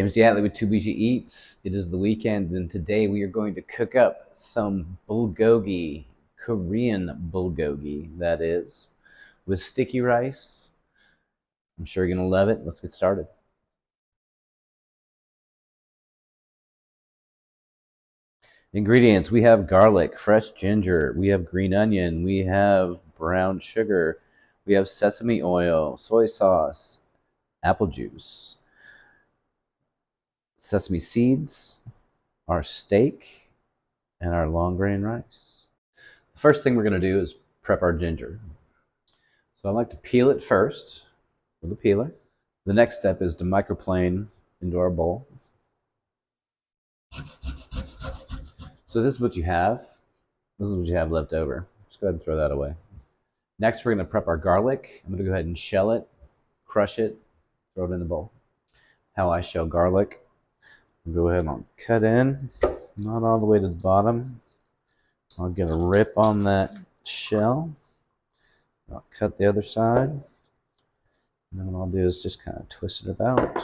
James Yatley with Boujie Eats. It is the weekend, and today we are going to cook up some bulgogi, Korean bulgogi, that is, with sticky rice. I'm sure you're going to love it. Let's get started. Ingredients: we have garlic, fresh ginger, we have green onion, we have brown sugar, we have sesame oil, soy sauce, apple juice, sesame seeds, our steak, and our long grain rice. The first thing we're going to do is prep our ginger. So I like to peel it first with a peeler. The next step is to microplane into our bowl. So this is what you have. This is what you have left over. Just go ahead and throw that away. Next, we're going to prep our garlic. I'm going to go ahead and shell it, crush it, throw it in the bowl. How I shell garlic: I'll go ahead and I'll cut in, not all the way to the bottom. I'll get a rip on that shell. I'll cut the other side. And then what I'll do is just kind of twist it about.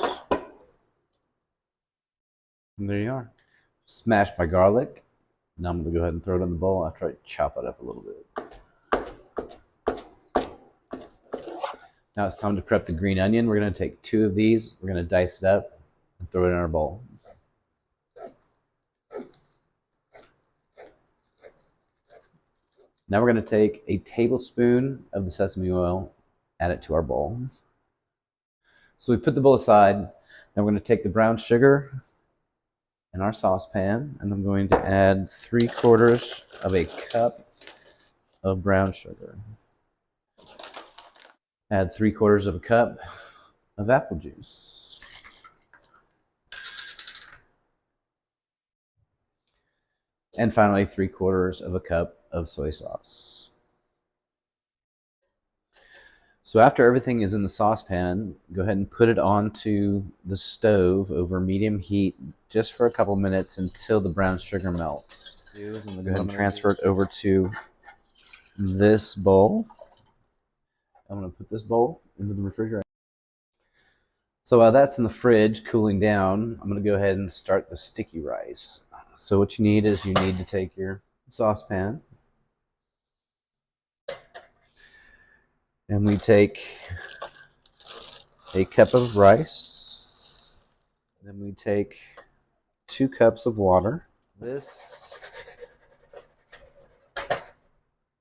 And there you are. Smash my garlic. Now I'm going to go ahead and throw it in the bowl after I chop it up a little bit. Now it's time to prep the green onion. We're going to take 2 of these. We're going to dice it up and throw it in our bowl. Now we're going to take a tablespoon of the sesame oil, add it to our bowl. So we put the bowl aside. Now we're going to take the brown sugar in our saucepan, and I'm going to add 3/4 of a cup of brown sugar. Add 3/4 of a cup of apple juice. And finally, 3/4 of a cup of soy sauce. So after everything is in the saucepan, go ahead and put it onto the stove over medium heat just for a couple minutes until the brown sugar melts. I'm going to go ahead and transfer it over to this bowl. I'm going to put this bowl into the refrigerator. So while that's in the fridge cooling down, I'm going to go ahead and start the sticky rice. So what you need is you need to take your saucepan, and we take a cup of rice. Then we take 2 cups of water. This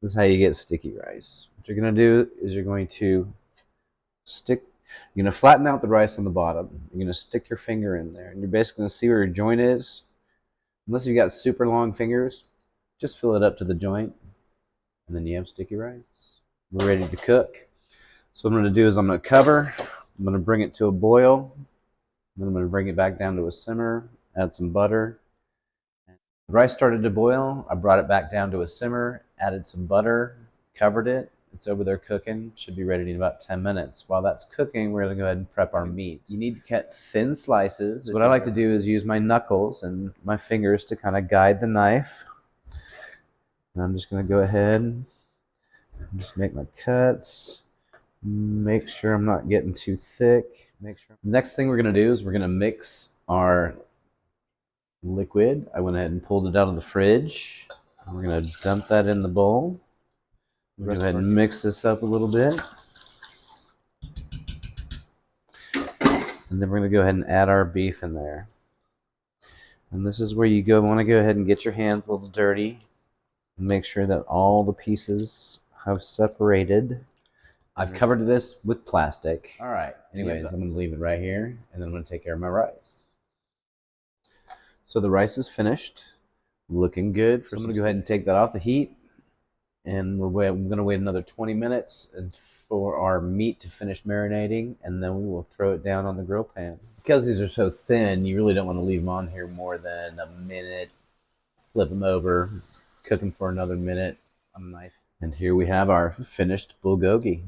is how you get sticky rice. What you're going to do is you're going to flatten out the rice on the bottom. You're going to stick your finger in there, and you're basically going to see where your joint is. Unless you've got super long fingers, just fill it up to the joint, and then you have sticky rice. We're ready to cook. So what I'm going to do is I'm going to cover. I'm going to bring it to a boil. Then I'm going to bring it back down to a simmer, add some butter. The rice started to boil. I brought it back down to a simmer, added some butter, covered it. It's over there cooking. Should be ready in about 10 minutes. While that's cooking, we're going to go ahead and prep our meat. You need to cut thin slices. What I like to do is use my knuckles and my fingers to kind of guide the knife. And I'm just going to go ahead and just make my cuts. Make sure I'm not getting too thick. Next thing we're going to do is we're going to mix our liquid. I went ahead and pulled it out of the fridge. We're going to dump that in the bowl. We're going to go ahead and mix this up a little bit. And then we're going to go ahead and add our beef in there. And this is where you want to go ahead and get your hands a little dirty and make sure that all the pieces have separated. I've covered this with plastic. All right. Anyways, I'm going to leave it right here, and then I'm going to take care of my rice. So the rice is finished, looking good. So I'm going to go ahead and take that off the heat, and we're going to wait another 20 minutes for our meat to finish marinating, and then we will throw it down on the grill pan. Because these are so thin, you really don't want to leave them on here more than a minute. Flip them over, cook them for another minute on a knife. And here we have our finished bulgogi.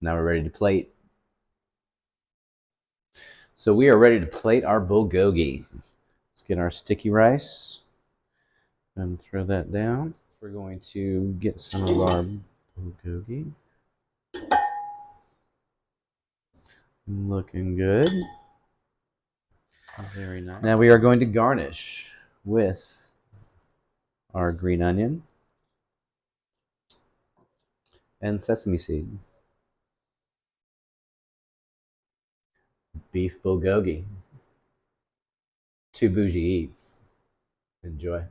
Now we're ready to plate. So we are ready to plate our bulgogi. Let's get our sticky rice and throw that down. We're going to get some of our bulgogi. Looking good. Very nice. Now we are going to garnish with our green onion and sesame seed. Beef bulgogi. 2 Boujie Eats. Enjoy.